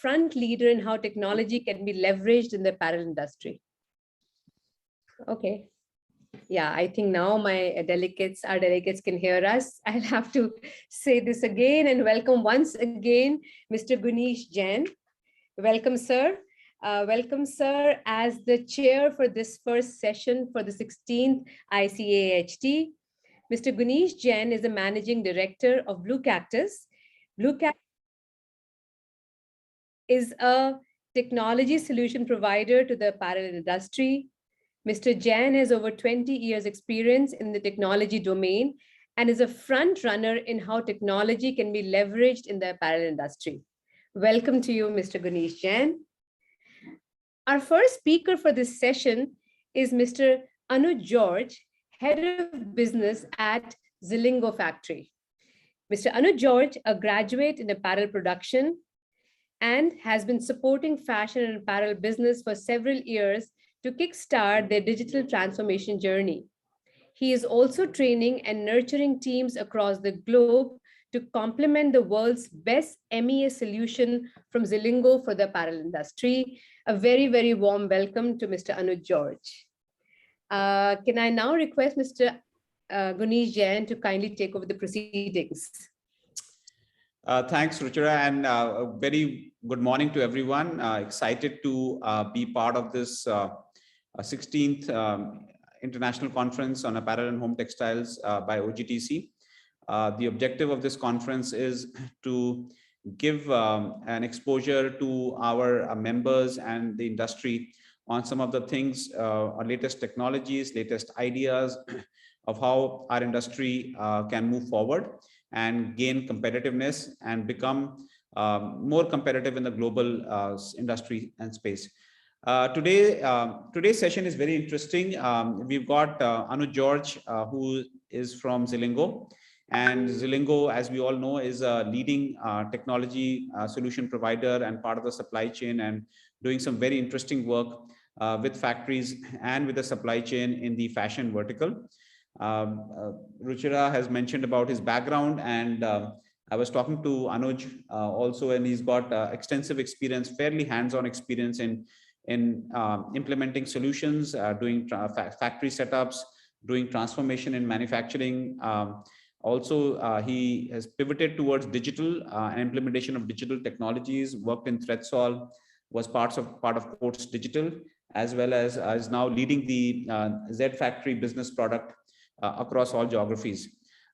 front leader in how technology can be leveraged in the apparel industry. Okay. Yeah, I think now our delegates can hear us. I'll have to say this again and welcome once again, Mr. Gunish Jain. Welcome, sir. Welcome, sir, as the chair for this first session for the 16th ICAHT. Mr. Gunish Jain is the managing director of Blue Cactus. Blue Cactus is a technology solution provider to the apparel industry. Mr. Jain has over 20 years experience in the technology domain and is a front runner in how technology can be leveraged in the apparel industry. Welcome to you, Mr. Gunish Jain. Our first speaker for this session is Mr. Anuj George, Head of Business at Zilingo Factory. Mr. Anuj George, a graduate in apparel production and has been supporting fashion and apparel business for several years to kickstart their digital transformation journey. He is also training and nurturing teams across the globe to complement the world's best MEA solution from Zilingo for the apparel industry. A very, very warm welcome to Mr. Anuj George. Can I now request Mr. Gunish Jain to kindly take over the proceedings? Thanks, Ruchira, and a very good morning to everyone. Excited to be part of this 16th International Conference on Apparel and Home Textiles by OGTC. The objective of this conference is to give an exposure to our members and the industry on some of the things, our latest technologies, latest ideas of how our industry can move forward and gain competitiveness and become more competitive in the global industry and space. Today's session is very interesting. We've got Anuj George, who is from Zilingo. And Zilingo, as we all know, is a leading technology solution provider and part of the supply chain and doing some very interesting work with factories and with the supply chain in the fashion vertical. Ruchira has mentioned about his background, and I was talking to Anuj also, and he's got extensive experience, fairly hands-on experience in implementing solutions, doing factory setups, doing transformation in manufacturing. Also, he has pivoted towards digital and implementation of digital technologies, worked in ThreadSolve, was part of Quartz Digital, as well as is now leading the Z Factory business product across all geographies.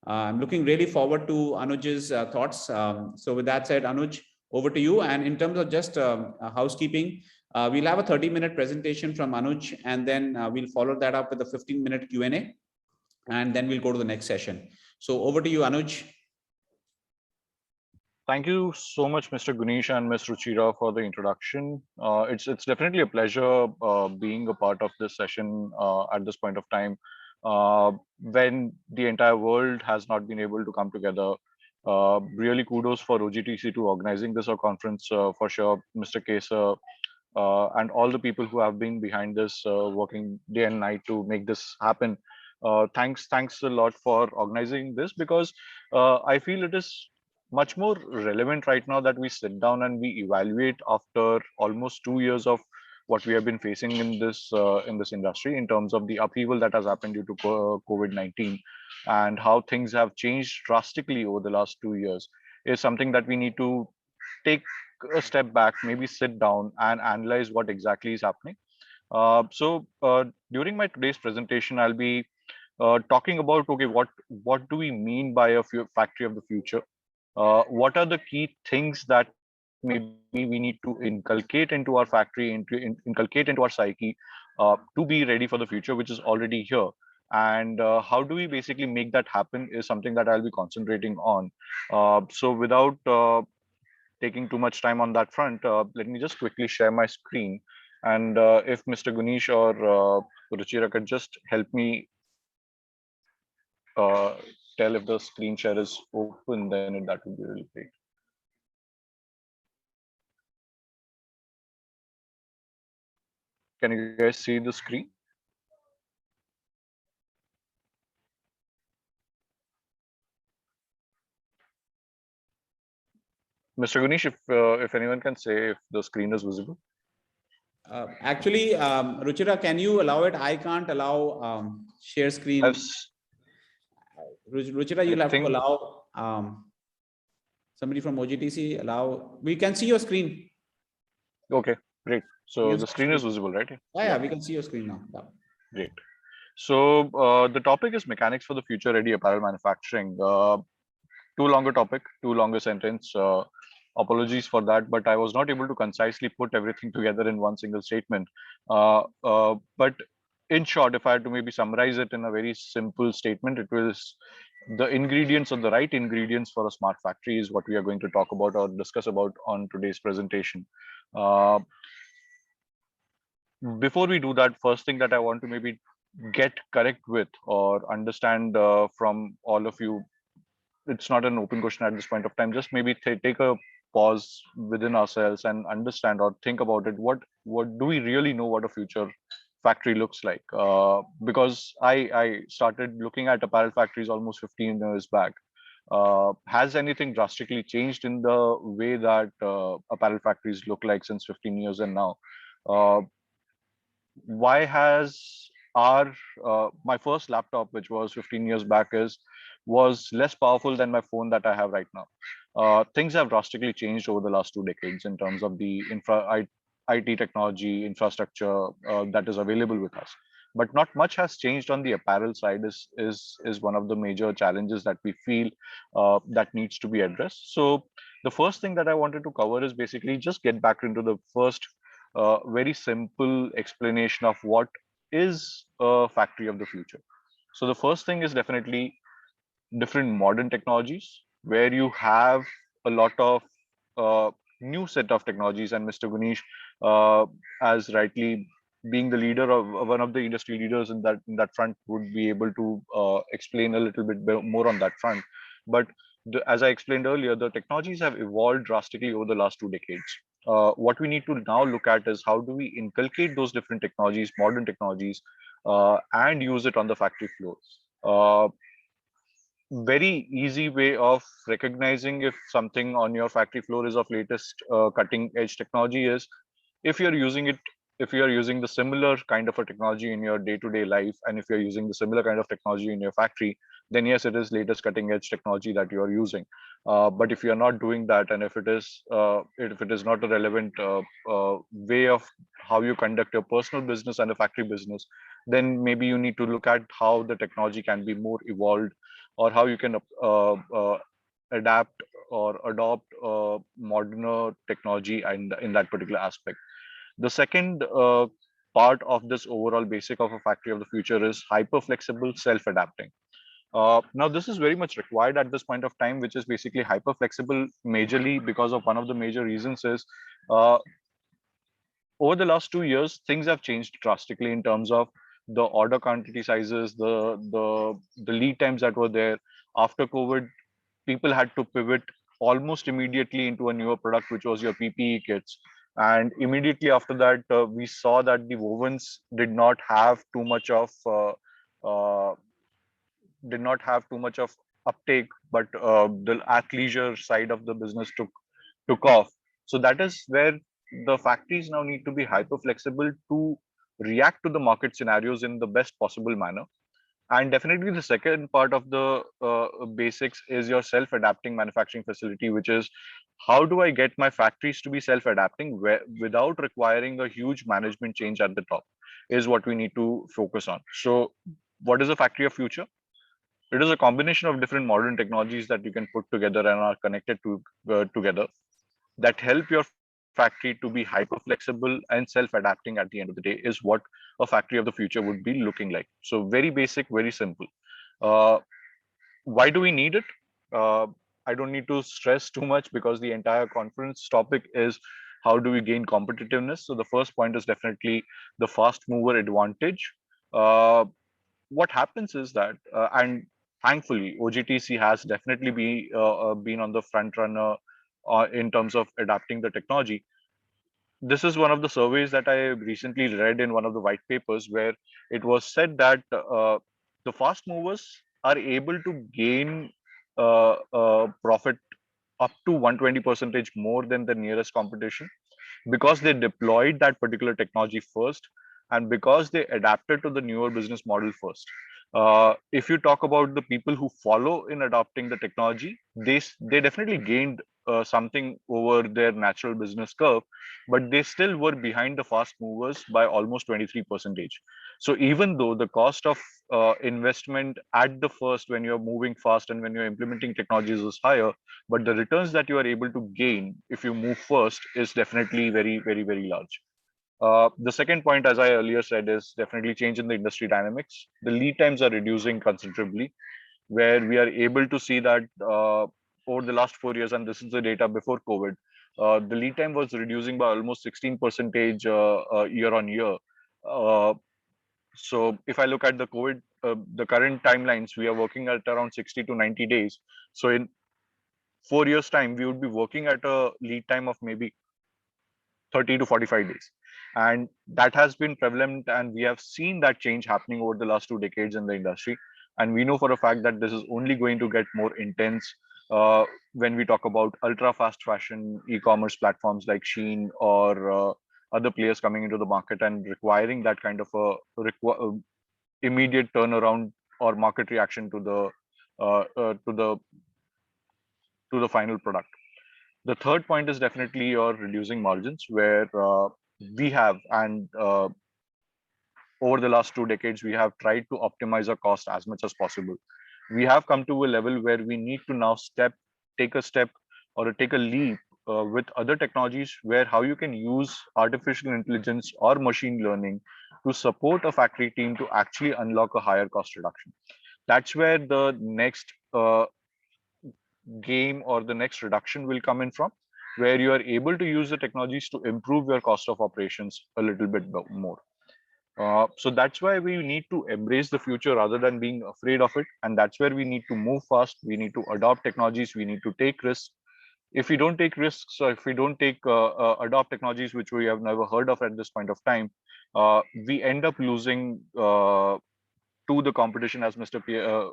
I'm looking really forward to Anuj's thoughts. So with that said, Anuj, over to you. And in terms of just housekeeping, we'll have a 30-minute presentation from Anuj, and then we'll follow that up with a 15-minute Q&A, and then we'll go to the next session. So over to you, Anuj. Thank you so much, Mr. Gunish and Ms. Ruchira, for the introduction. It's definitely a pleasure being a part of this session at this point of time, when the entire world has not been able to come together. Really kudos for OGTC to organizing this conference, for sure, Mr. Kesar, and all the people who have been behind this, working day and night to make this happen. Thanks a lot for organizing this, because I feel it is much more relevant right now that we sit down and we evaluate after almost 2 years of what we have been facing in this industry in terms of the upheaval that has happened due to COVID-19, and how things have changed drastically over the last 2 years is something that we need to take a step back, maybe sit down and analyze what exactly is happening. So during my today's presentation, I'll be talking about, okay, what do we mean by a factory of the future? What are the key things that maybe we need to inculcate into our factory, inculcate into our psyche to be ready for the future, which is already here? And how do we basically make that happen is something that I'll be concentrating on. So without taking too much time on that front, let me just quickly share my screen. And if Mr. Gunish or Ruchira could just help me tell if the screen share is open, then that would be really great. Can you guys see the screen? Mr. Gunish, if anyone can say if the screen is visible. Actually, Ruchira, can you allow it? I can't allow share screen. Ruchira, you'll have to allow somebody from OGTC allow. We can see your screen. Okay, great. So the screen is visible, right? Yeah, we can see your screen now. Yeah. Great. So the topic is mechanics for the future ready apparel manufacturing. Too long a topic, too long a sentence. Apologies for that, but I was not able to concisely put everything together in one single statement. But in short, if I had to maybe summarize it in a very simple statement, it was the ingredients or the right ingredients for a smart factory is what we are going to talk about or discuss about on today's presentation. Before we do that, first thing that I want to maybe get correct with or understand from all of you, it's not an open question at this point of time, just maybe take a pause within ourselves and understand or think about it. What do we really know what a future factory looks like? Because I started looking at apparel factories almost 15 years back. Has anything drastically changed in the way that apparel factories look like since 15 years and now? Why has our my first laptop, which was 15 years back, was less powerful than my phone that I have right now? Things have drastically changed over the last 2 decades in terms of the IT technology infrastructure that is available with us. But not much has changed on the apparel side is one of the major challenges that we feel that needs to be addressed. So the first thing that I wanted to cover is basically just get back into the first very simple explanation of what is a factory of the future. So the first thing is definitely different modern technologies where you have a lot of new set of technologies, and Mr. Gunish, as rightly being the leader of one of the industry leaders in that front, would be able to explain a little bit more on that front. But as I explained earlier, the technologies have evolved drastically over the last 2 decades. What we need to now look at is how do we inculcate those different technologies, modern technologies, and use it on the factory floor. Very easy way of recognizing if something on your factory floor is of latest cutting edge technology is if you're using it, if you are using the similar kind of a technology in your day-to-day life, and if you're using the similar kind of technology in your factory, then yes, it is latest cutting edge technology that you are using. But if you are not doing that, and if it is not a relevant way of how you conduct your personal business and a factory business, then maybe you need to look at how the technology can be more evolved, or how you can adapt or adopt modern technology and in that particular aspect. The second part of this overall basic of a factory of the future is hyper flexible self-adapting. Now, this is very much required at this point of time, which is basically hyper flexible majorly because of one of the major reasons is over the last 2 years, things have changed drastically in terms of the order quantity sizes, the lead times that were there. After COVID, people had to pivot almost immediately into a newer product, which was your PPE kits. And immediately after that, we saw that the wovens did not have too much of uptake, but the athleisure side of the business took off. So that is where the factories now need to be hyper flexible to react to the market scenarios in the best possible manner. And definitely the second part of the basics is your self-adapting manufacturing facility, which is how do I get my factories to be self-adapting without requiring a huge management change at the top is what we need to focus on. So what is a factory of future? It is a combination of different modern technologies that you can put together and are connected to together that help your factory to be hyper flexible and self-adapting at the end of the day is what a factory of the future would be looking like. So very basic, very simple. Why do we need it? I don't need to stress too much because the entire conference topic is how do we gain competitiveness. So the first point is definitely the fast mover advantage. What happens is that, and thankfully, OGTC has definitely been on the front runner in terms of adapting the technology. This is one of the surveys that I recently read in one of the white papers where it was said that the fast movers are able to gain profit up to 120% more than the nearest competition, because they deployed that particular technology first, and because they adapted to the newer business model first. If you talk about the people who follow in adopting the technology, they definitely gained something over their natural business curve, but they still were behind the fast movers by almost 23%. So even though the cost of investment at the first, when you're moving fast and when you're implementing technologies, is higher, but the returns that you are able to gain if you move first is definitely very, very, very large. The second point, as I earlier said, is definitely change in the industry dynamics. The lead times are reducing considerably, where we are able to see that over the last 4 years, and this is the data before COVID, the lead time was reducing by almost 16% year on year. So if I look at the COVID, the current timelines, we are working at around 60 to 90 days. So in 4 years' time, we would be working at a lead time of maybe 30 to 45 days. And that has been prevalent, and we have seen that change happening over the last 2 decades in the industry. And we know for a fact that this is only going to get more intense when we talk about ultra fast fashion e-commerce platforms like Shein or other players coming into the market and requiring that kind of a immediate turnaround or market reaction to the to the final product. The third point is definitely your reducing margins, where we have, and over the last 2 decades, we have tried to optimize our cost as much as possible. We have come to a level where we need to now take a step or take a leap with other technologies, where how you can use artificial intelligence or machine learning to support a factory team to actually unlock a higher cost reduction. That's where the next game or the next reduction will come in from, where you are able to use the technologies to improve your cost of operations a little bit more. So that's why we need to embrace the future rather than being afraid of it. And that's where we need to move fast. We need to adopt technologies. We need to take risks. If we don't take risks, or if we don't adopt technologies which we have never heard of at this point of time, we end up losing to the competition, as Mr.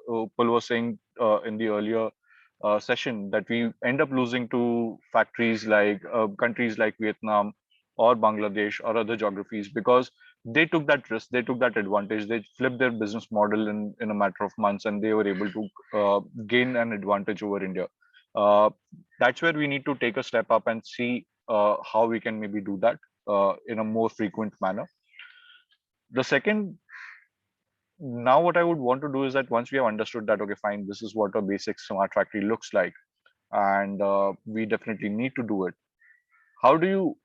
Upal was saying in the earlier session, that we end up losing to factories like countries like Vietnam or Bangladesh or other geographies, because they took that risk, they took that advantage, they flipped their business model in a matter of months, and they were able to gain an advantage over India. That's where we need to take a step up and see how we can maybe do that in a more frequent manner. The second, now what I would want to do is that once we have understood that, okay, fine, this is what a basic smart factory looks like, and we definitely need to do it. How do you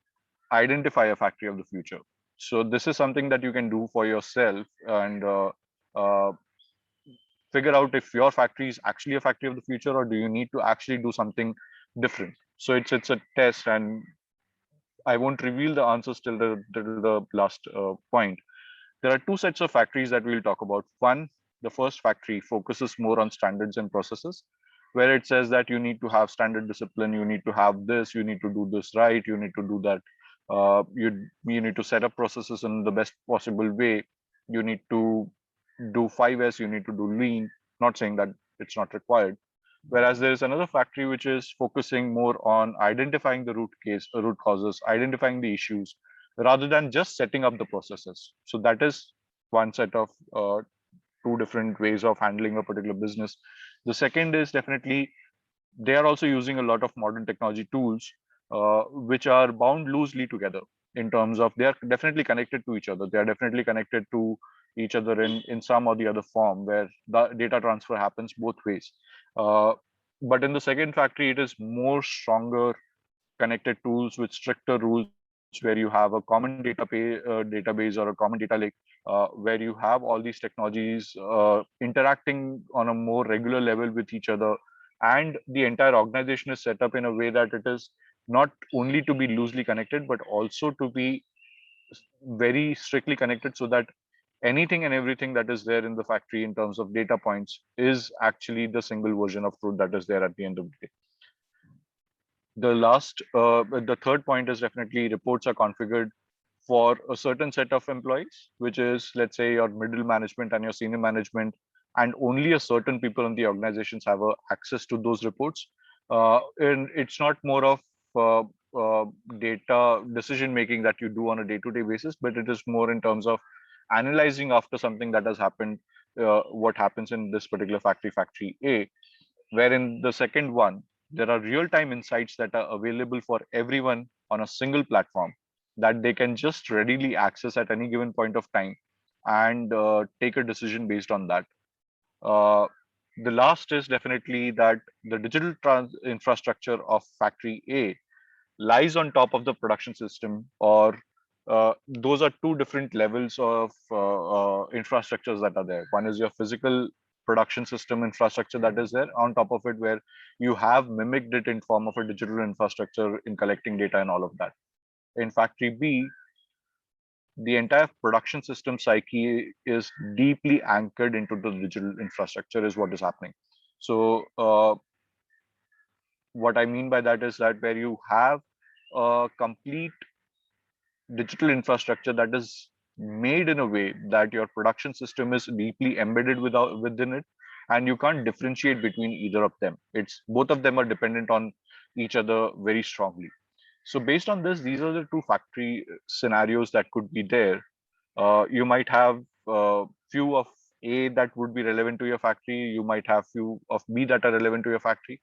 identify a factory of the future? So this is something that you can do for yourself and figure out if your factory is actually a factory of the future, or do you need to actually do something different. So it's a test, and I won't reveal the answers till the last point. There are two sets of factories that we'll talk about. One, the first factory focuses more on standards and processes, where it says that you need to have standard discipline, you need to have this, you need to do this right, you need to do that. You need to set up processes in the best possible way. You need to do 5S, you need to do lean. Not saying that it's not required. Whereas there is another factory which is focusing more on identifying the root causes, identifying the issues, rather than just setting up the processes. So that is one set of two different ways of handling a particular business. The second is definitely they are also using a lot of modern technology tools, which are bound loosely together in terms of they are definitely connected to each other. They are definitely connected to each other in some or the other form, where the data transfer happens both ways. But in the second factory, it is more stronger connected tools with stricter rules, where you have a common database or a common data lake, where you have all these technologies interacting on a more regular level with each other, and the entire organization is set up in a way that it is not only to be loosely connected, but also to be very strictly connected, so that anything and everything that is there in the factory in terms of data points is actually the single version of truth that is there at the end of the day. The third point is definitely reports are configured for a certain set of employees, which is, let's say, your middle management and your senior management, and only a certain people in the organizations have access to those reports. And it's not more of data decision making that you do on a day-to-day basis, but it is more in terms of analyzing after something that has happened, what happens in this particular factory, factory A, where in the second one, there are real-time insights that are available for everyone on a single platform that they can just readily access at any given point of time and take a decision based on that. Uh, the last is definitely that the digital infrastructure of factory A lies on top of the production system, or those are two different levels of infrastructures that are there. One is your physical production system infrastructure that is there on top of it, where you have mimicked it in form of a digital infrastructure in collecting data and all of that. In factory B, the entire production system psyche is deeply anchored into the digital infrastructure is what is happening. So what I mean by that is that where you have a complete digital infrastructure that is made in a way that your production system is deeply embedded within it, and you can't differentiate between either of them. It's both of them are dependent on each other very strongly. So based on this, these are the two factory scenarios that could be there. You might have few of A that would be relevant to your factory. You might have few of B that are relevant to your factory.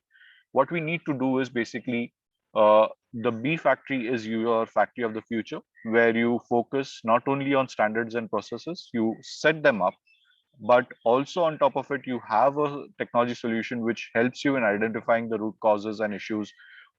What we need to do is basically the B factory is your factory of the future, where you focus not only on standards and processes, you set them up, but also on top of it, you have a technology solution which helps you in identifying the root causes and issues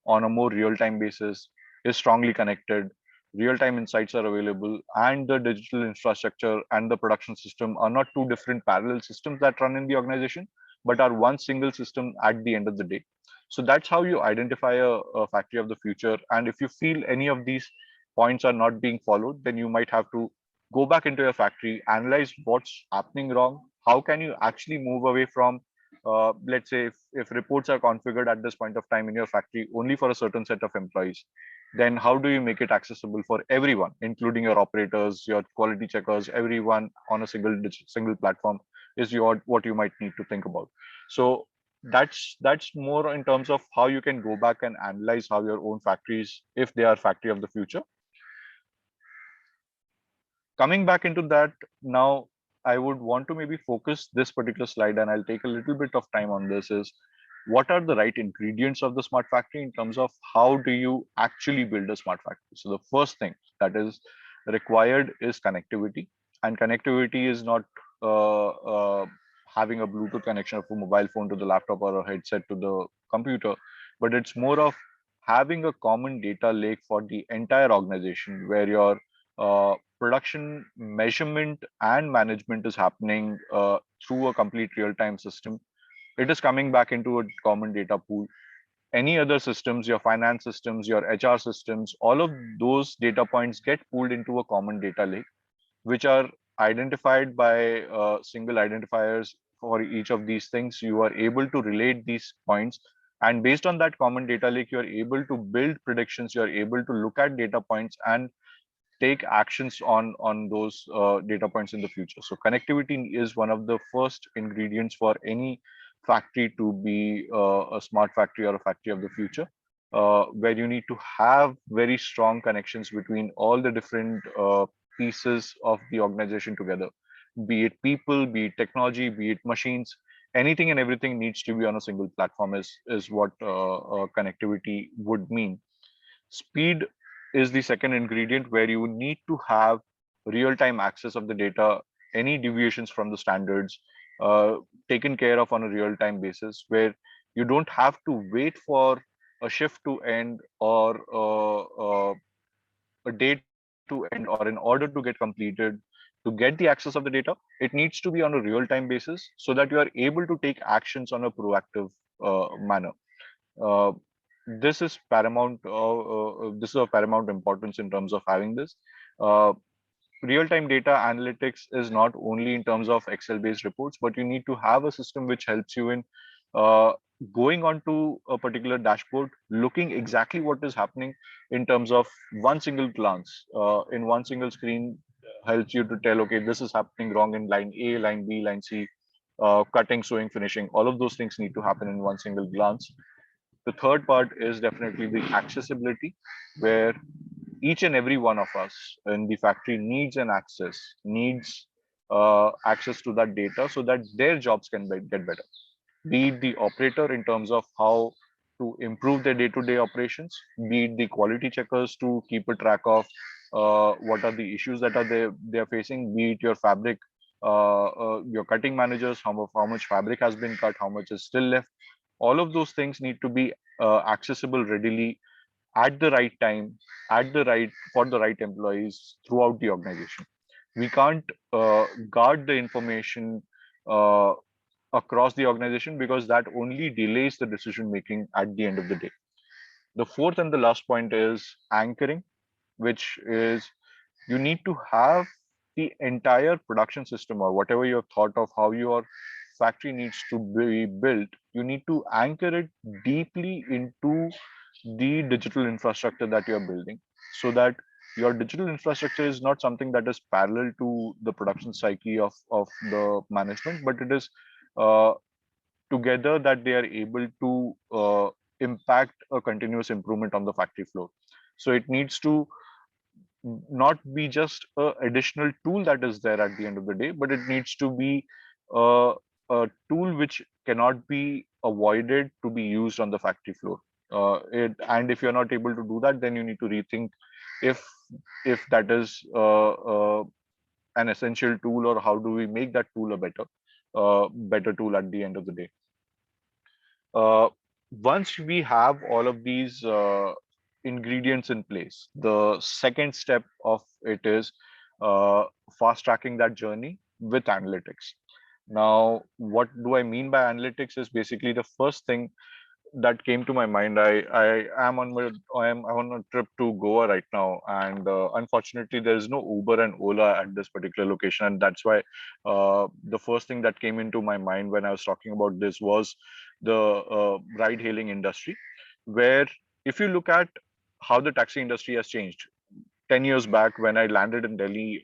on a more real-time basis, is strongly connected, real-time insights are available, and the digital infrastructure and the production system are not two different parallel systems that run in the organization, but are one single system at the end of the day. So that's how you identify a factory of the future. And if you feel any of these points are not being followed, then you might have to go back into your factory, analyze what's happening wrong. How can you actually move away from, let's say, if reports are configured at this point of time in your factory only for a certain set of employees, then how do you make it accessible for everyone, including your operators, your quality checkers, everyone on a single platform is what you might need to think about. So that's more in terms of how you can go back and analyze how your own factories, if they are factory of the future. Coming back into that now, I would want to maybe focus this particular slide, and I'll take a little bit of time on this, is what are the right ingredients of the smart factory in terms of how do you actually build a smart factory. So the first thing that is required is connectivity, and connectivity is not having a Bluetooth connection of a mobile phone to the laptop or a headset to the computer, but it's more of having a common data lake for the entire organization, where your production measurement and management is happening through a complete real-time system. It is coming back into a common data pool. Any other systems, your finance systems, your HR systems, all of those data points get pooled into a common data lake, which are identified by single identifiers for each of these things. You are able to relate these points, and based on that common data lake, you are able to build predictions. You are able to look at data points and take actions on those data points in the future. So connectivity is one of the first ingredients for any factory to be a smart factory or a factory of the future, where you need to have very strong connections between all the different pieces of the organization together, be it people, be it technology, be it machines. Anything and everything needs to be on a single platform is what connectivity would mean. Speed is the second ingredient, where you need to have real-time access of the data, any deviations from the standards taken care of on a real-time basis, where you don't have to wait for a shift to end or a day to end or an order to get completed to get the access of the data. It needs to be on a real-time basis so that you are able to take actions on a proactive manner. Uh, this is paramount. This is of paramount importance in terms of having this. Uh, Real-time data analytics is not only in terms of Excel-based reports, but you need to have a system which helps you in uh, going onto a particular dashboard, looking exactly what is happening in terms of one single glance, in one single screen, helps you to tell, okay, this is happening wrong in line A, line B, line C, cutting, sewing, finishing. All of those things need to happen in one single glance. The third part is definitely the accessibility, where each and every one of us in the factory needs access to that data so that their jobs can get better. Be it the operator in terms of how to improve their day-to-day operations, be it the quality checkers to keep a track of what are the issues that are they're facing, be it your fabric, your cutting managers, how much fabric has been cut, how much is still left. All of those things need to be accessible readily at the right time, at the right for the right employees throughout the organization. We can't guard the information uh, across the organization because that only delays the decision making at the end of the day. The fourth and the last point is anchoring, which is you need to have the entire production system or whatever you have thought of how your factory needs to be built. You need to anchor it deeply into the digital infrastructure that you're building so that your digital infrastructure is not something that is parallel to the production psyche of the management, but it is uh, together that they are able to impact a continuous improvement on the factory floor. So it needs to not be just a additional tool that is there at the end of the day, but it needs to be a tool which cannot be avoided to be used on the factory floor. And if you're not able to do that, then you need to rethink if that is an essential tool, or how do we make that tool a better tool at the end of the day. Uh, Once we have all of these ingredients in place, the second step of it is uh, fast tracking that journey with analytics. Now, what do I mean by analytics is basically the first thing that came to my mind. I'm on a trip to Goa right now, and unfortunately, there is no Uber and Ola at this particular location, and that's why the first thing that came into my mind when I was talking about this was the ride-hailing industry, where if you look at how the taxi industry has changed. 10 years back, when I landed in Delhi,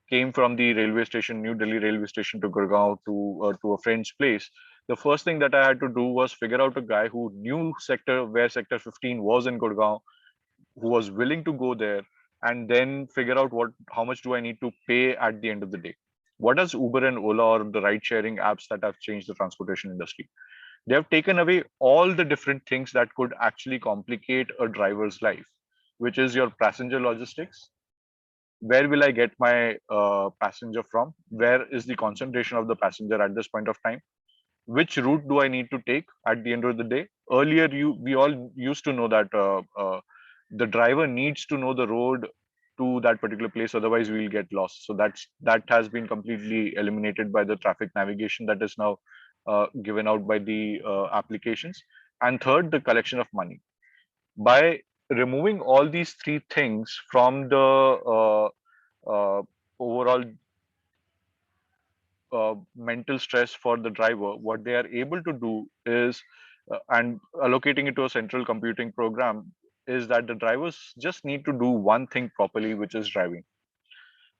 came from the railway station, New Delhi railway station to Gurgaon to a friend's place. The first thing that I had to do was figure out a guy who knew where sector 15 was in Gurgaon, who was willing to go there, and then figure out how much do I need to pay at the end of the day. What does Uber and Ola or the ride sharing apps that have changed the transportation industry? They have taken away all the different things that could actually complicate a driver's life, which is your passenger logistics. Where will I get my passenger from? Where is the concentration of the passenger at this point of time? Which route do I need to take at the end of the day? Earlier, we all used to know that the driver needs to know the road to that particular place, otherwise we will get lost. So that has been completely eliminated by the traffic navigation that is now given out by the applications. And third, the collection of money. By removing all these three things from the overall mental stress for the driver, what they are able to do is, and allocating it to a central computing program, is that the drivers just need to do one thing properly, which is driving.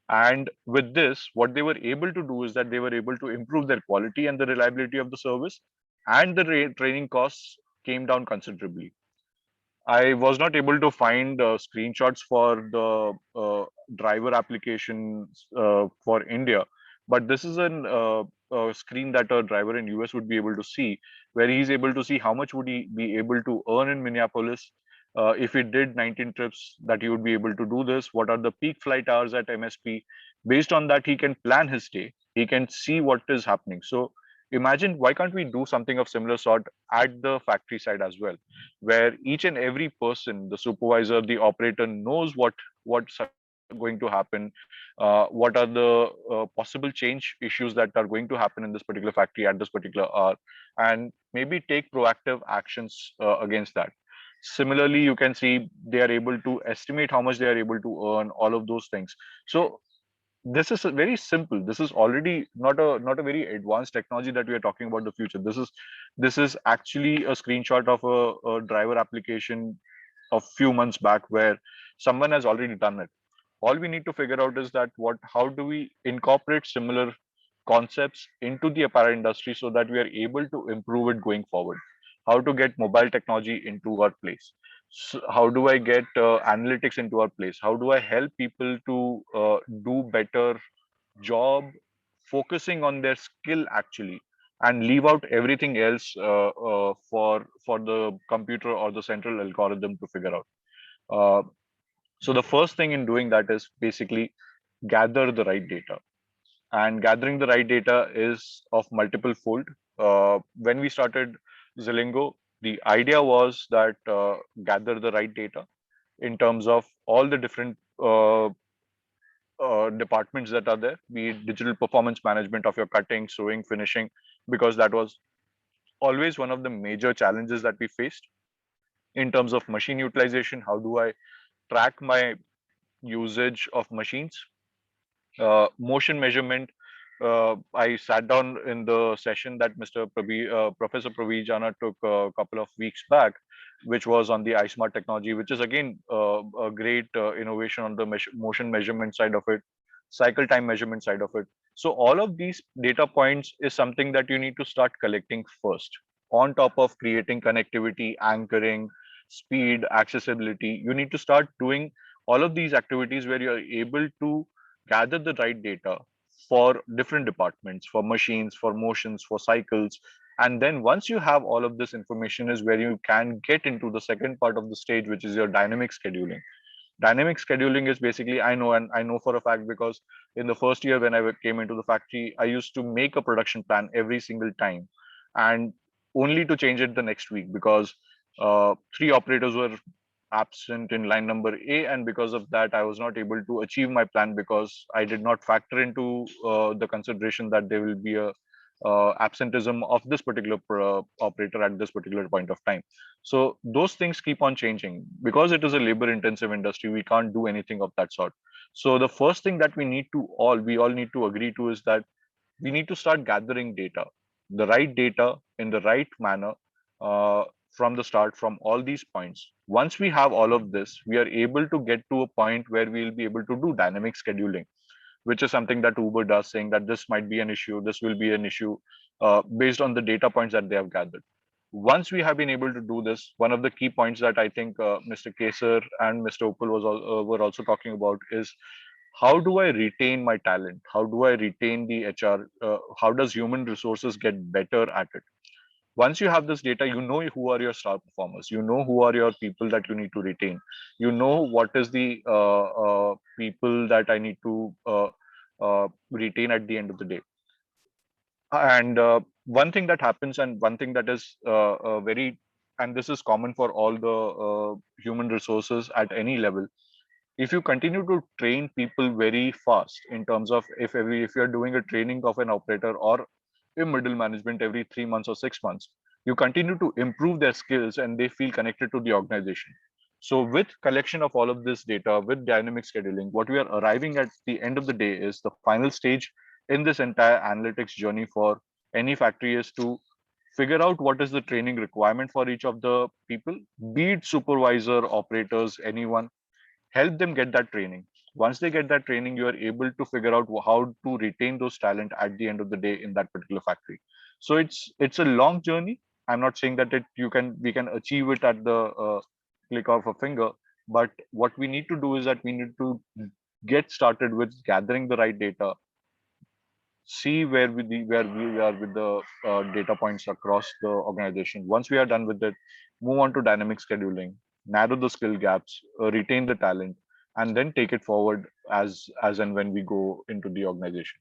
And with this, what they were able to do is that they were able to improve their quality and the reliability of the service, and the training costs came down considerably. I was not able to find screenshots for the driver application for India, but this is a screen that a driver in US would be able to see, where he's able to see how much would he be able to earn in Minneapolis if he did 19 trips, that he would be able to do this. What are the peak flight hours at MSP? Based on that, he can plan his day. He can see what is happening. So imagine, why can't we do something of similar sort at the factory side as well, where each and every person, the supervisor, the operator, knows what's going to happen, what are the possible change issues that are going to happen in this particular factory at this particular hour, and maybe take proactive actions against that. Similarly, you can see they are able to estimate how much they are able to earn, all of those things. So this is very simple. This is already not a very advanced technology that we are talking about the future. This is actually a screenshot of a driver application a few months back, where someone has already done it. All we need to figure out is that how do we incorporate similar concepts into the apparel industry so that we are able to improve it going forward. how to get mobile technology into our place. So how do I get analytics into our place? How do I help people to do better job focusing on their skill actually, and leave out everything else for the computer or the central algorithm to figure out. Uh, so the first thing in doing that is basically gather the right data, and gathering the right data is of multiple fold. When we started Zilingo, the idea was that gather the right data in terms of all the different departments that are there, be it digital performance management of your cutting, sewing, finishing, because that was always one of the major challenges that we faced in terms of machine utilization. How do I track my usage of machines? Motion measurement. I sat down in the session that Professor Pravi Jana took a couple of weeks back, which was on the iSmart technology, which is again a great innovation on the motion measurement side of it, cycle time measurement side of it. So all of these data points is something that you need to start collecting first. On top of creating connectivity, anchoring, speed, accessibility, you need to start doing all of these activities where you're able to gather the right data for different departments, for machines, for motions, for cycles. And then once you have all of this information is where you can get into the second part of the stage, which is your dynamic scheduling. Dynamic scheduling is basically, I know, and I know for a fact, because in the first year when I came into the factory, I used to make a production plan every single time, and only to change it the next week, because three operators were absent in line number A, and because of that, I was not able to achieve my plan, because I did not factor into the consideration that there will be a absenteeism of this particular operator at this particular point of time. So those things keep on changing. Because it is a labor intensive industry, we can't do anything of that sort. So the first thing that we all need to agree to is that we need to start gathering data, the right data in the right manner, uh, from the start, from all these points. Once we have all of this, we are able to get to a point where we'll be able to do dynamic scheduling, which is something that Uber does, saying that this might be an issue, this will be an issue, based on the data points that they have gathered. Once we have been able to do this, one of the key points that I think Mr. Kesar and Mr. Upal were also talking about is, how do I retain my talent? How do I retain the HR? How does human resources get better at it? Once you have this data, you know who are your star performers, you know who are your people that you need to retain, you know what is the people that I need to retain at the end of the day. And one thing that happens, and one thing that is very, and this is common for all the human resources at any level, if you continue to train people very fast, in terms of if you're doing a training of an operator or a middle management every 3 months or 6 months, you continue to improve their skills and they feel connected to the organization. So with collection of all of this data, with dynamic scheduling, what we are arriving at the end of the day is the final stage in this entire analytics journey for any factory is to figure out what is the training requirement for each of the people, be it supervisor, operators, anyone. Help them get that training. Once they get that training, you are able to figure out how to retain those talent at the end of the day in that particular factory. So it's a long journey. I'm not saying that we can achieve it at the click of a finger, but what we need to do is that we need to get started with gathering the right data, see where we are with the data points across the organization. Once we are done with it, move on to dynamic scheduling, narrow the skill gaps, retain the talent, and then take it forward as and when we go into the organization.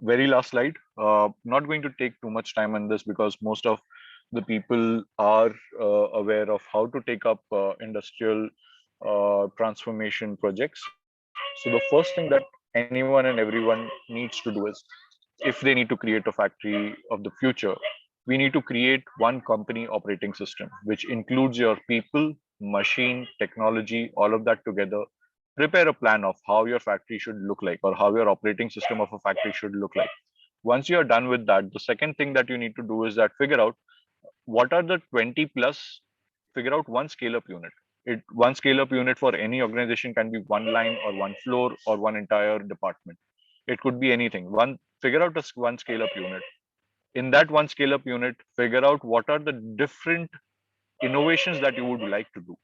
Very last slide. Not going to take too much time on this, because most of the people are aware of how to take up industrial transformation projects. So the first thing that anyone and everyone needs to do is, if they need to create a factory of the future, we need to create one company operating system, which includes your people, machine, technology, all of that together. Prepare a plan of how your factory should look like, or how your operating system of a factory should look like. Once you are done with that, the second thing that you need to do is that figure out what are the 20 plus, figure out one scale up unit. One scale up unit for any organization can be one line or one floor or one entire department. It could be anything. One, figure out one scale up unit. In that one scale up unit, figure out what are the different innovations that you would like to do.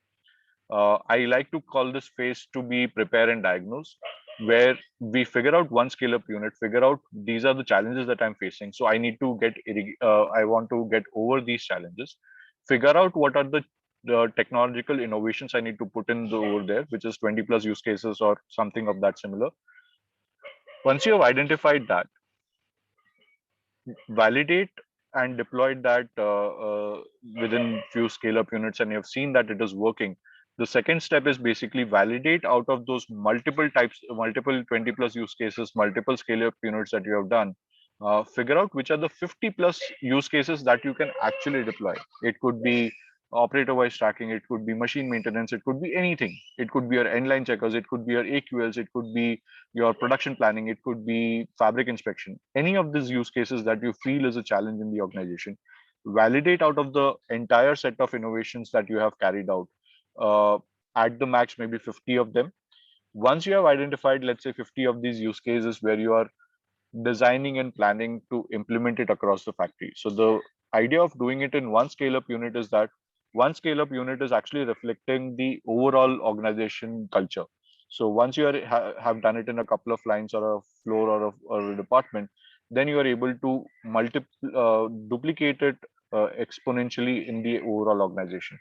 I like to call this phase to be prepare and diagnose, where we figure out one scale up unit, figure out these are the challenges that I'm facing. So I need to I want to get over these challenges, figure out what are the technological innovations I need to put in over there, which is 20 plus use cases or something of that similar. Once you have identified that, validate and deploy that within few scale up units, and you have seen that it is working. The second step is basically validate out of those multiple types, multiple 20 plus use cases, multiple scale up units that you have done. Figure out which are the 50 plus use cases that you can actually deploy. It could be operator wise tracking, it could be machine maintenance, it could be anything. It could be your inline checkers, it could be your AQLs, it could be your production planning, it could be fabric inspection. Any of these use cases that you feel is a challenge in the organization, validate out of the entire set of innovations that you have carried out. At the max, maybe 50 of them. Once you have identified, let's say 50 of these use cases where you are designing and planning to implement it across the factory. So the idea of doing it in one scale up unit is that one scale up unit is actually reflecting the overall organization culture. So once you have done it in a couple of lines or a floor or a department, then you are able to duplicate it exponentially in the overall organization.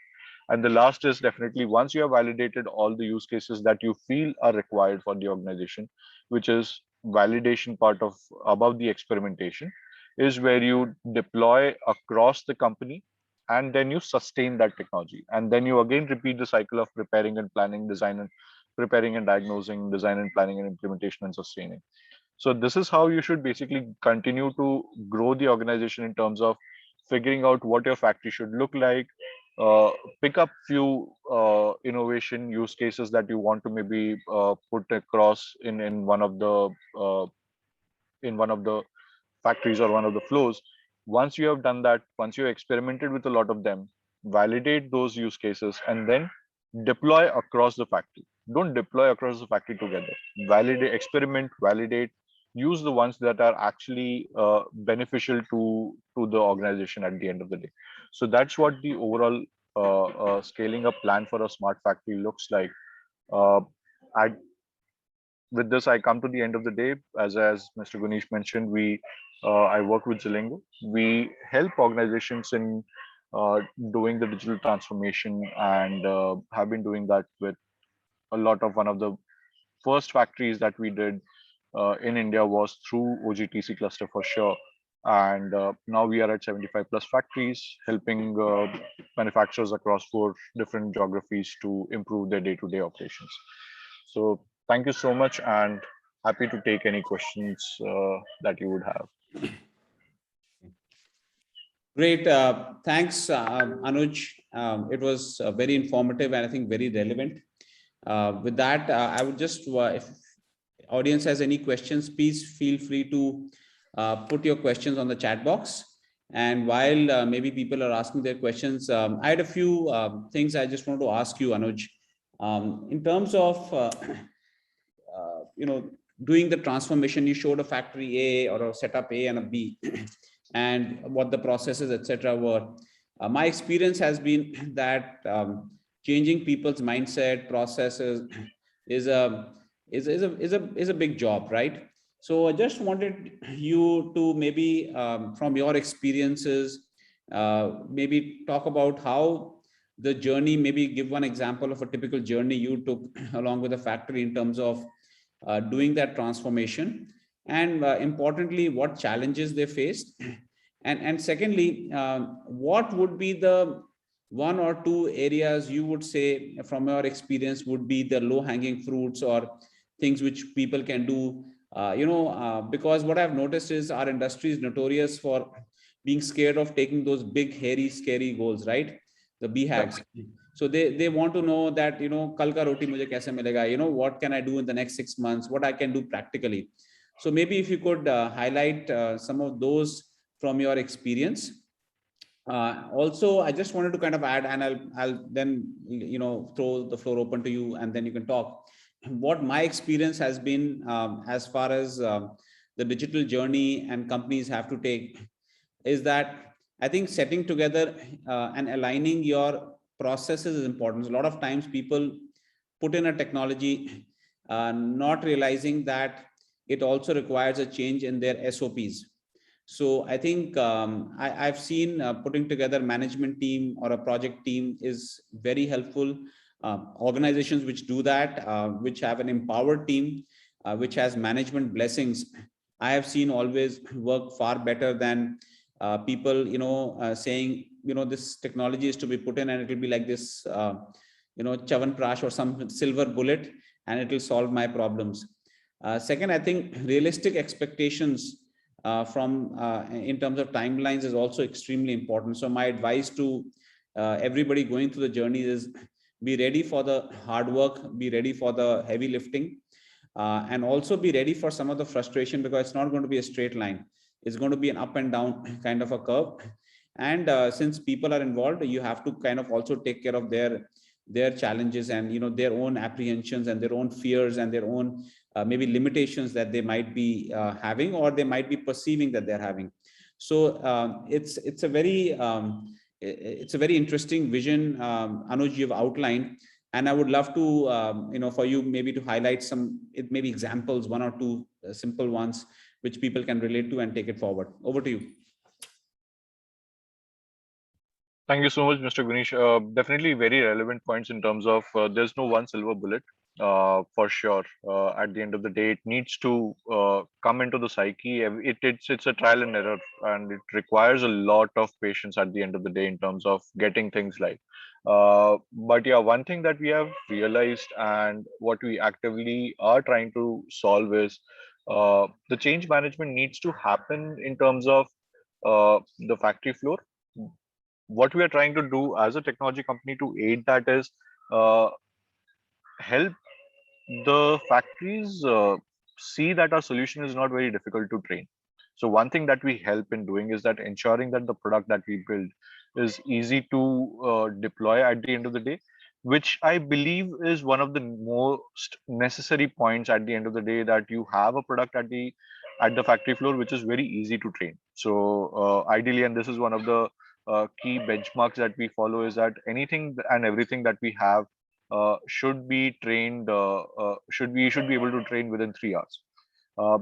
And the last is definitely once you have validated all the use cases that you feel are required for the organization, which is validation part of above the experimentation, is where you deploy across the company and then you sustain that technology. And then you again repeat the cycle of preparing and planning, design and preparing and diagnosing, design and planning and implementation and sustaining. So this is how you should basically continue to grow the organization in terms of figuring out what your factory should look like, uh, pick up few innovation use cases that you want to maybe put across uh, in one of the factories or one of the flows. Once you have done that, once you experimented with a lot of them, validate those use cases and then deploy across the factory. Don't deploy across the factory together. Validate, experiment, validate, use the ones that are actually beneficial to the organization at the end of the day. So that's what the overall scaling up plan for a smart factory looks like. Uh, I With this, I come to the end of the day. As Mr. Guneesh mentioned, I work with Zilingo. We help organizations in doing the digital transformation and have been doing that with a lot of one of the first factories that we did in India was through OGTC cluster for sure. And now we are at 75 plus factories, helping manufacturers across 4 different geographies to improve their day-to-day operations. So thank you so much, and happy to take any questions that you would have. Great. Thanks, Anuj. It was very informative and I think very relevant. With that, I would just, if audience has any questions, please feel free to put your questions on the chat box. And while maybe people are asking their questions, I had a few things I just want to ask you, Anuj. In terms of, doing the transformation, you showed a factory A or a setup A and a B, and what the processes, etc., were. My experience has been that changing people's mindset, processes is a big job, right? So I just wanted you to maybe from your experiences, maybe talk about how the journey, maybe give one example of a typical journey you took along with the factory in terms of doing that transformation, and importantly, what challenges they faced. And secondly, what would be the 1 or 2 areas you would say from your experience would be the low hanging fruits or things which people can do, because what I've noticed is our industry is notorious for being scared of taking those big, hairy, scary goals, right? The BHAGs. So they want to know that, kal ka roti mujhe kaise milega, what can I do in the next 6 months, what I can do practically. So maybe if you could highlight some of those from your experience. Also, I just wanted to kind of add, and I'll then, throw the floor open to you and then you can talk. What my experience has been as far as the digital journey and companies have to take. is that I think setting together and aligning your processes is important. A lot of times people put in a technology, not realizing that it also requires a change in their SOPs. So I think I've seen putting together management team or a project team is very helpful. Organizations which do that, which have an empowered team, which has management blessings, I have seen always work far better than people, saying, this technology is to be put in and it will be like this, Chavan Prash or some silver bullet, and it will solve my problems. Second, I think realistic expectations from in terms of timelines is also extremely important. So my advice to everybody going through the journey is be ready for the hard work, be ready for the heavy lifting, and also be ready for some of the frustration, because it's not going to be a straight line. It's going to be an up and down kind of a curve. And since people are involved, you have to kind of also take care of their challenges and their own apprehensions and their own fears and their own maybe limitations that they might be having, or they might be perceiving that they're having. So it's a very interesting vision, Anuj, you've outlined, and I would love to for you maybe to highlight some maybe examples, one or two simple ones which people can relate to and take it forward. Over to you. Thank you so much, Mr. Gunish. Definitely very relevant points in terms of there's no one silver bullet, for sure. At the end of the day, it needs to come into the psyche. It's a trial and error, and it requires a lot of patience at the end of the day in terms of getting things right. But yeah, one thing that we have realized and what we actively are trying to solve is the change management needs to happen in terms of the factory floor. What we are trying to do as a technology company to aid that is help the factories see that our solution is not very difficult to train. So one thing that we help in doing is that ensuring that the product that we build is easy to deploy at the end of the day, which I believe is one of the most necessary points at the end of the day, that you have a product at the factory floor which is very easy to train. So ideally, and this is one of the key benchmarks that we follow, is that anything and everything that we have should be trained, should be able to train within 3 hours.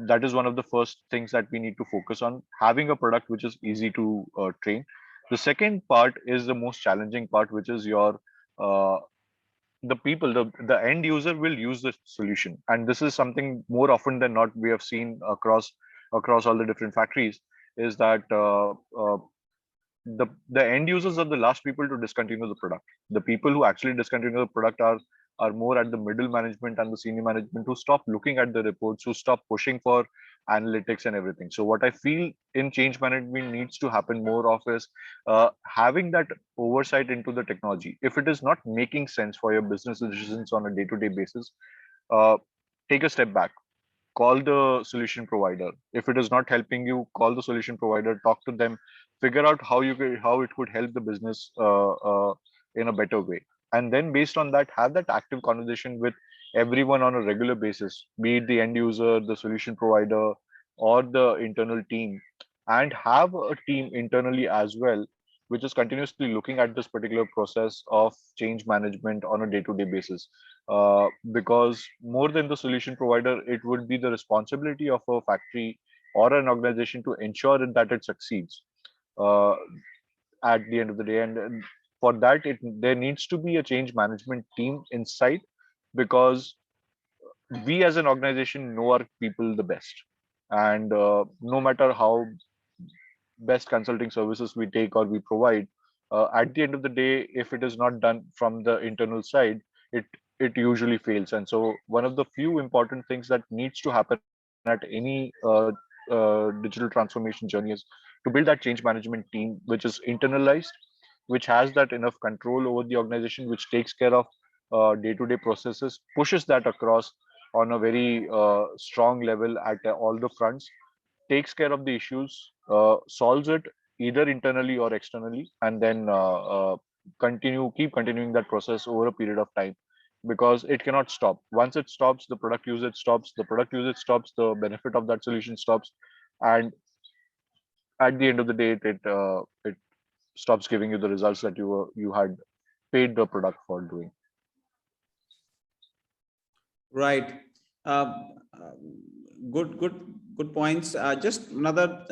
That is one of the first things that we need to focus on, having a product which is easy to train. The second part is the most challenging part, which is your the people, the end user will use the solution, and this is something more often than not we have seen across all the different factories, is that the end users are the last people to discontinue the product. The people who actually discontinue the product are more at the middle management and the senior management, who stop looking at the reports, who stop pushing for analytics and everything. So what I feel in change management needs to happen more of is having that oversight into the technology. If it is not making sense for your business decisions on a day-to-day basis, uh, take a step back, call the solution provider. If it is not helping you, call the solution provider, talk to them, figure out how it could help the business in a better way, and then based on that, have that active conversation with everyone on a regular basis, be it the end user, the solution provider, or the internal team, and have a team internally as well which is continuously looking at this particular process of change management on a day-to-day basis. Because more than the solution provider, it would be the responsibility of a factory or an organization to ensure that it succeeds uh, at the end of the day. And for that, there needs to be a change management team inside, because we as an organization know our people the best. And no matter how best consulting services we take or we provide, at the end of the day, if it is not done from the internal side, it it usually fails. And so one of the few important things that needs to happen at any digital transformation journey is to build that change management team which is internalized, which has that enough control over the organization, which takes care of day-to-day processes, pushes that across on a very strong level at all the fronts, takes care of the issues, solves it either internally or externally, and then keep continuing that process over a period of time, because it cannot stop. Once it stops, the product usage stops. The product usage stops. The benefit of that solution stops, and at the end of the day, it stops giving you the results that you had paid the product for doing. Right. Good points. Just another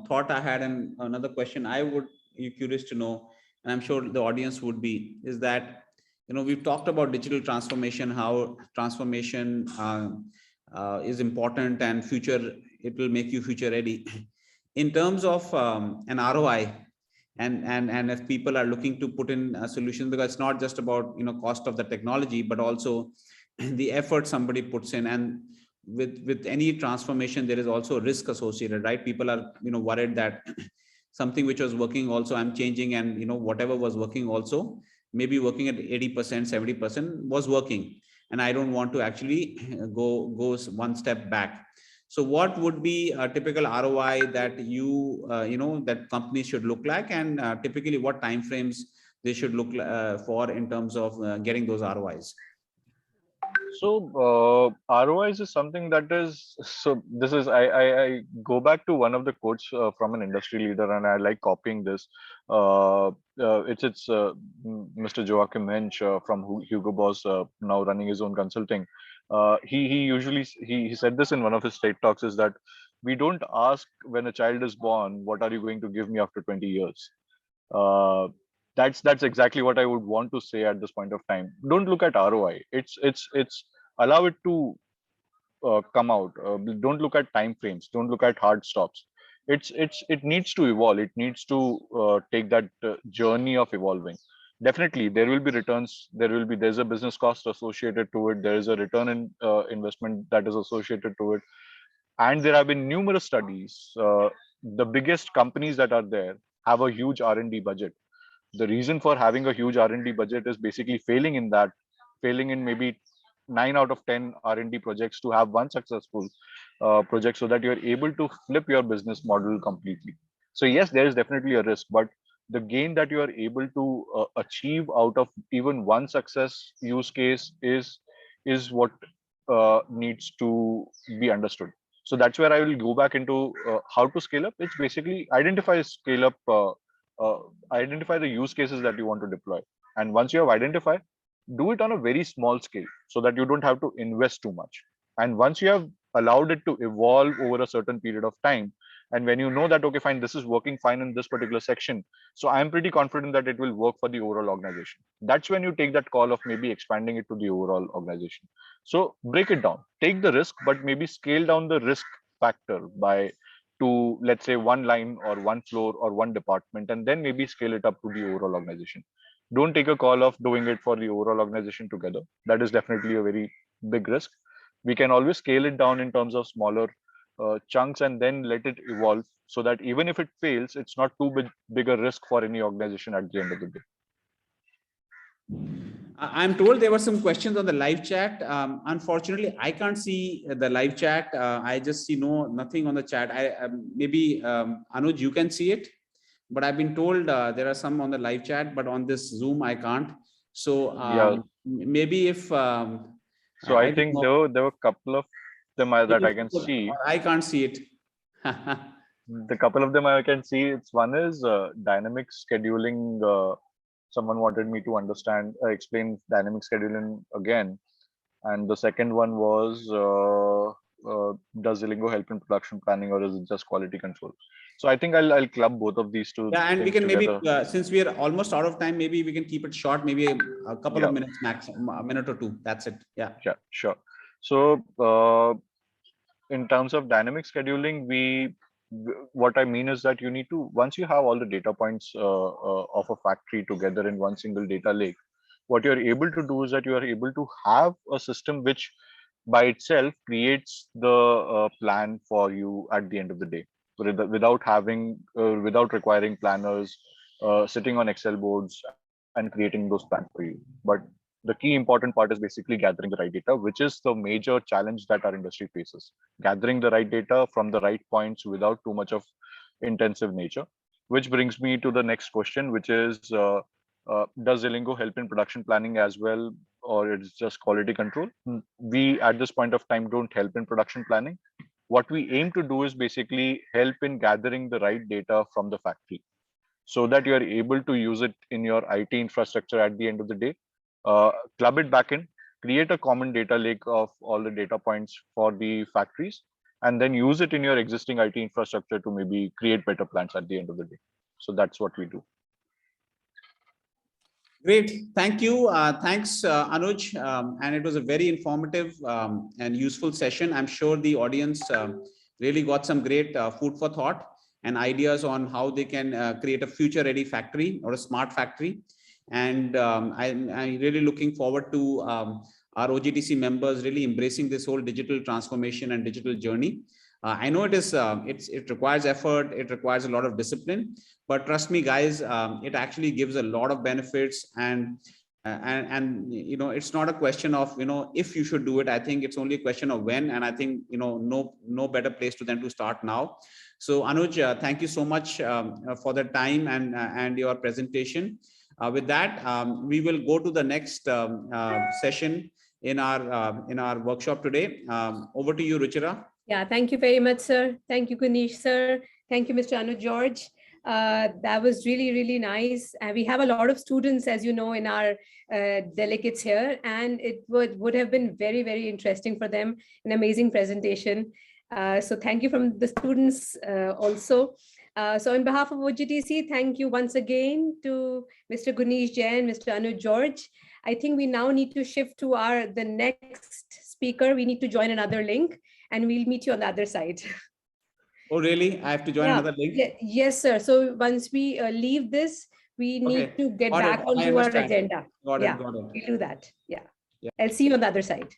thought I had, and another question I would be curious to know, and I'm sure the audience would be, is that, we've talked about digital transformation, how transformation is important, and it will make you future ready. In terms of an ROI, and if people are looking to put in a solution, because it's not just about cost of the technology, but also the effort somebody puts in. And with any transformation, there is also risk associated, right? People are worried that something which was working also I'm changing, and whatever was working also maybe working at 80%, 70% was working, and I don't want to actually go one step back. So what would be a typical ROI that that companies should look like, and typically what timeframes they should look for in terms of getting those ROIs? So ROIs is something that is, so this is, I go back to one of the quotes from an industry leader, and I like copying this. It's Mr. Joachim Hensch from Hugo Boss, now running his own consulting. He usually he said this in one of his TED talks, is that we don't ask when a child is born, what are you going to give me after 20 years? That's exactly what I would want to say at this point of time. Don't look at ROI. It's allow it to come out. Don't look at time frames. Don't look at hard stops. It needs to evolve. It needs to take that journey of evolving. Definitely, there will be returns. There's a business cost associated to it. There is a return in investment that is associated to it, and there have been numerous studies. The biggest companies that are there have a huge R&D budget. The reason for having a huge R&D budget is basically failing in maybe 9 out of 10 R&D projects to have one successful project, so that you're able to flip your business model completely. So yes, there is definitely a risk, but the gain that you are able to achieve out of even one success use case is what needs to be understood. So that's where I will go back into how to scale up. It's basically identify the use cases that you want to deploy, and once you have identified, do it on a very small scale so that you don't have to invest too much. And once you have allowed it to evolve over a certain period of time, and when you know that, okay, fine, this is working fine in this particular section, so I'm pretty confident that it will work for the overall organization, that's when you take that call of maybe expanding it to the overall organization. So break it down, take the risk, but maybe scale down the risk factor by to, let's say, one line or one floor or one department, and then maybe scale it up to the overall organization. Don't take a call of doing it for the overall organization together. That is definitely a very big risk. We can always scale it down in terms of smaller chunks and then let it evolve, so that even if it fails, it's not too big a risk for any organization at the end of the day. I'm told there were some questions on the live chat. Unfortunately, I can't see the live chat. I just see nothing on the chat. Maybe Anuj, you can see it, but I've been told there are some on the live chat, but on this Zoom I can't. So Yeah. maybe if so I think there were a couple of them that I can see. I can't see it. The couple of them I can see. It's one is dynamic scheduling. Someone wanted me to explain dynamic scheduling again, and the second one was does Zelingo help in production planning, or is it just quality control? So I think I'll club both of these two. Yeah, and we can together. Maybe since we are almost out of time, maybe we can keep it short, maybe a couple of minutes max, a minute or two. That's it. Yeah. Yeah, sure. So in terms of dynamic scheduling, what I mean is that you need to, once you have all the data points of a factory together in one single data lake, what you're able to do is that you are able to have a system which by itself creates the plan for you at the end of the day, without requiring planners sitting on Excel boards and creating those plans for you. But the key important part is basically gathering the right data, which is the major challenge that our industry faces. Gathering the right data from the right points without too much of intensive nature. Which brings me to the next question, which is, does Zelingo help in production planning as well, or it's just quality control? We, at this point of time, don't help in production planning. what we aim to do is basically help in gathering the right data from the factory so that you are able to use it in your IT infrastructure at the end of the day, club it back in, create a common data lake of all the data points for the factories, and then use it in your existing IT infrastructure to maybe create better plans at the end of the day. So that's what we do. Great, thank you. Thanks, Anuj. And it was a very informative and useful session. I'm sure the audience really got some great food for thought and ideas on how they can create a future-ready factory or a smart factory. And I'm really looking forward to our OGTC members really embracing this whole digital transformation and digital journey. I know it requires effort, it requires a lot of discipline, but trust me, guys, it actually gives a lot of benefits, and you know, it's not a question of, you know, if you should do it. I think it's only a question of when, and I think, you know, no better place than to start now. So Anuj, thank you so much for the time and your presentation. With that, we will go to the next session in our workshop today. Over to you, Ruchira. Yeah, thank you very much, sir. Thank you, Kunish, sir. Thank you, Mr. Anuj George. That was really, really nice. And we have a lot of students, as you know, in our delegates here, and it would have been very, very interesting for them. An amazing presentation. So thank you from the students also. So on behalf of OGTC, thank you once again to Mr. Guneesh Jain, Mr. Anuj George. I think we now need to shift to the next speaker. We need to join another link, and we'll meet you on the other side. Oh, really? I have to join another link? Yes, sir. So once we leave this, we need to get back onto our agenda. Got it. We'll do that. Yeah. I'll see you on the other side.